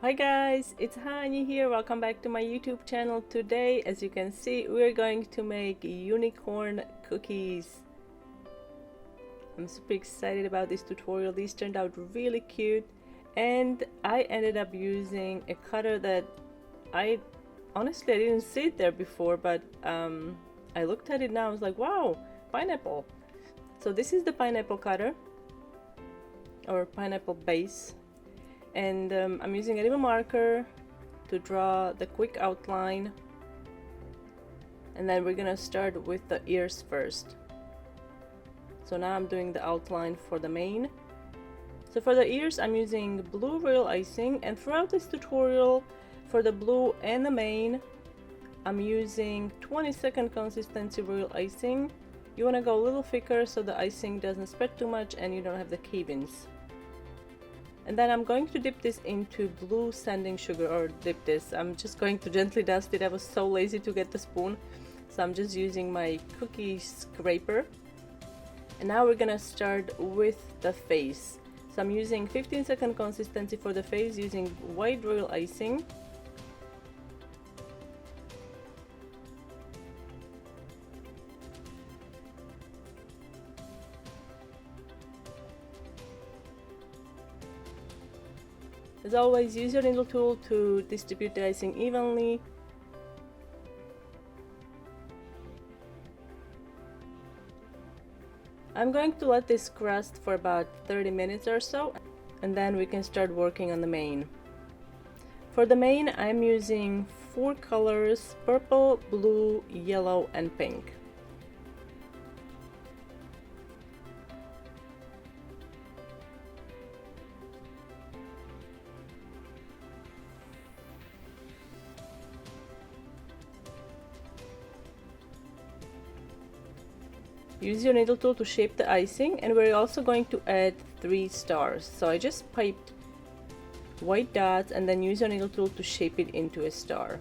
Hi guys, it's Hani here. Welcome back to my YouTube channel. Today, as you can see, we're going to make unicorn cookies. I'm super excited about this tutorial. These turned out really cute, and I ended up using a cutter that I didn't see it there before, but I looked at it now. I was like, wow, pineapple. So this is the pineapple cutter or pineapple base. And I'm using a little marker to draw the quick outline, and then we're gonna start with the ears first. So now I'm doing the outline for the mane. So for the ears I'm using blue royal icing, and throughout this tutorial for the blue and the mane I'm using 22nd consistency royal icing. You want to go a little thicker so the icing doesn't spread too much and you don't have the cave-ins. And then I'm going to dip this into blue sanding sugar, or I'm just going to gently dust it. I was so lazy to get the spoon, so I'm just using my cookie scraper. And now we're gonna start with the face. So I'm using 15-second consistency for the face using white royal icing. As always, use your needle tool to distribute the icing evenly. I'm going to let this crust for about 30 minutes or so, and then we can start working on the mane. For the mane, I'm using 4 colors: purple, blue, yellow, and pink. Use your needle tool to shape the icing, and we're also going to add 3 stars. So I just piped white dots and then use your needle tool to shape it into a star.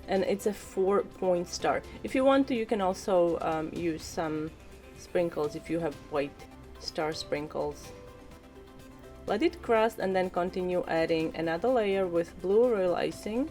And it's a 4-point star. If you want to, you can also use some sprinkles if you have white star sprinkles. Let it crust and then continue adding another layer with blue royal icing.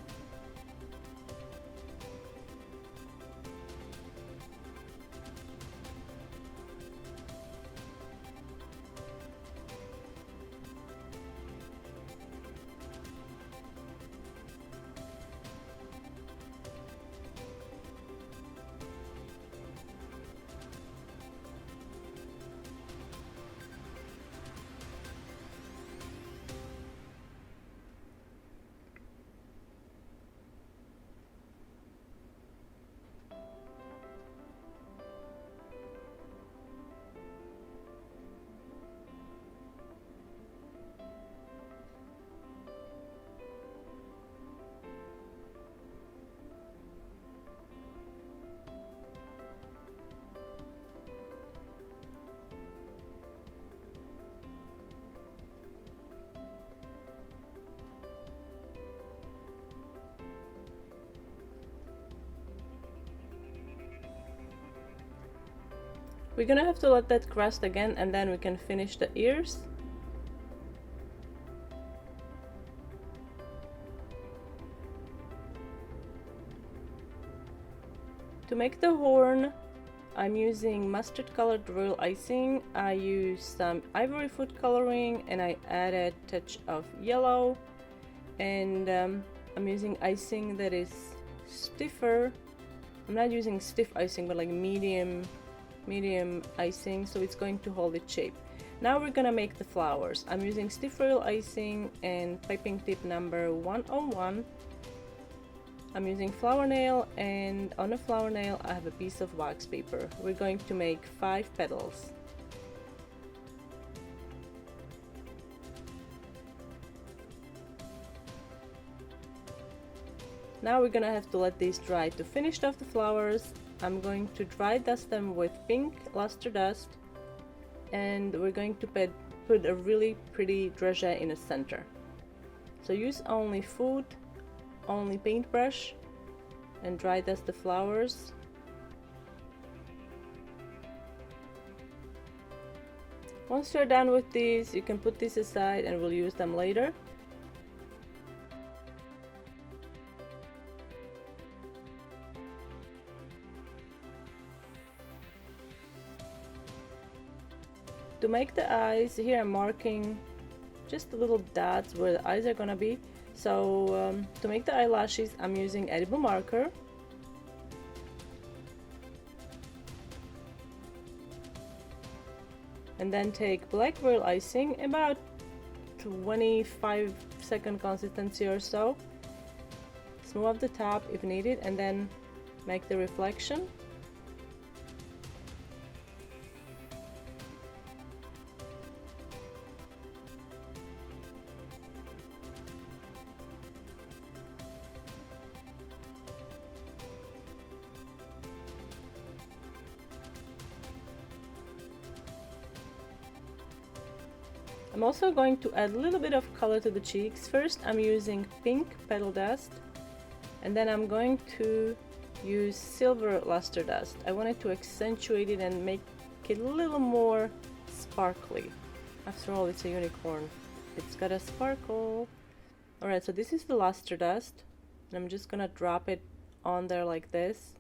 We're gonna have to let that crust again, and then we can finish the ears. To make the horn, I'm using mustard colored royal icing. I use some ivory food coloring and I added a touch of yellow, and I'm using icing that is stiffer. I'm not using stiff icing, but like medium icing, so it's going to hold its shape. Now we're gonna make the flowers. I'm using stiff royal icing and piping tip number 101. I'm using flower nail, and on a flower nail I have a piece of wax paper. We're going to make 5 petals. Now we're gonna have to let these dry. To finish off the flowers, I'm going to dry dust them with pink luster dust, and we're going to put a really pretty dragée in the center. So use only paintbrush and dry dust the flowers. Once you're done with these, you can put these aside and we'll use them later. To make the eyes, here I'm marking just the little dots where the eyes are gonna be. So to make the eyelashes, I'm using edible marker. And then take black royal icing, about 25-second consistency or so. Smooth off the top if needed, and then make the reflection. I'm also going to add a little bit of color to the cheeks. First I'm using pink petal dust, and then I'm going to use silver luster dust. I wanted to accentuate it and make it a little more sparkly. After all, it's a unicorn. It's got a sparkle. Alright, so this is the luster dust, and I'm just gonna drop it on there like this.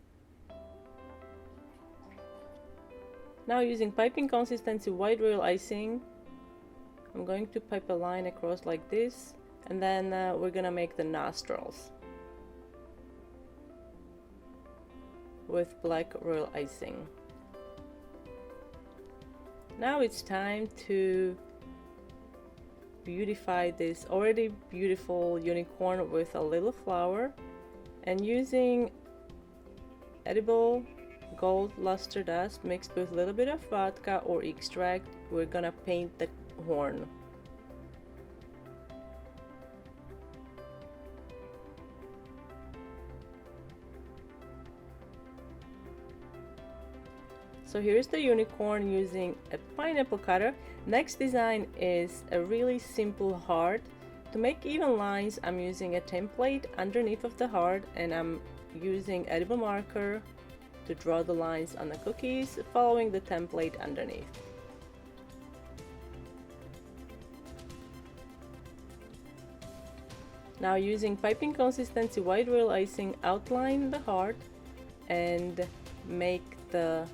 Now using piping consistency white royal icing, I'm going to pipe a line across like this, and then we're gonna make the nostrils with black royal icing. Now it's time to beautify this already beautiful unicorn with a little flower, and using edible gold luster dust mixed with a little bit of vodka or extract, we're gonna paint the horn. So here's the unicorn using a pineapple cutter. Next design is a really simple heart. To make even lines, I'm using a template underneath of the heart, and I'm using edible marker to draw the lines on the cookies, following the template underneath. Now using piping consistency white royal icing, outline the heart and make the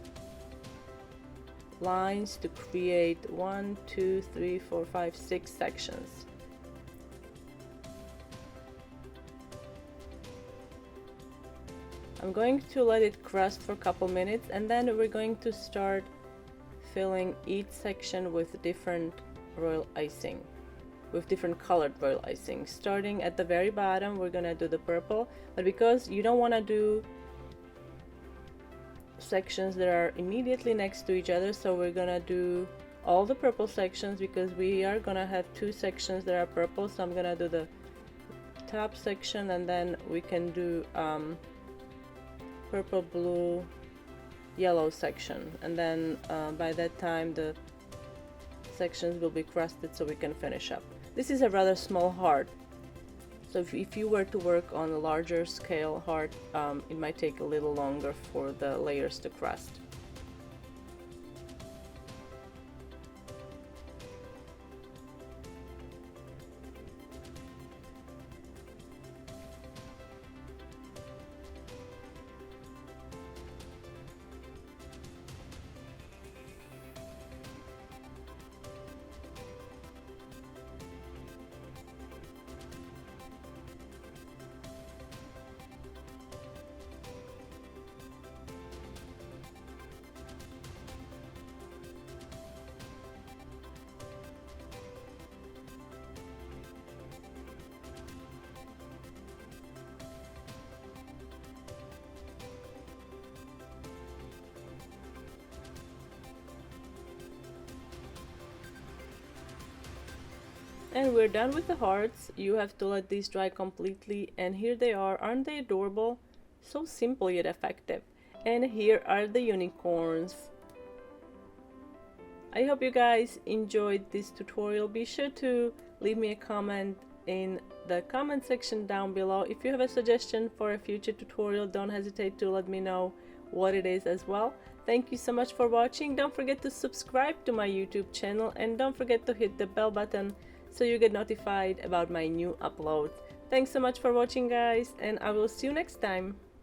lines to create 1, 2, 3, 4, 5, 6 sections. I'm going to let it crust for a couple minutes, and then we're going to start filling each section with different royal icing, with different colored royal icing. Starting at the very bottom, we're gonna do the purple, but because you don't want to do sections that are immediately next to each other, so we're gonna do all the purple sections because we are gonna have 2 sections that are purple. So I'm gonna do the top section, and then we can do purple, blue, yellow section, and then by that time the sections will be crusted so we can finish up. This is a rather small heart, so if you were to work on a larger scale heart, it might take a little longer for the layers to crust. And we're done with the hearts. You have to let these dry completely, and here they are. Aren't they adorable? So simple yet effective. And here are the unicorns. I hope you guys enjoyed this tutorial. Be sure to leave me a comment in the comment section down below. If you have a suggestion for a future tutorial, don't hesitate to let me know what it is as well. Thank you so much for watching. Don't forget to subscribe to my YouTube channel and don't forget to hit the bell button so you get notified about my new uploads. Thanks so much for watching, guys, and I will see you next time.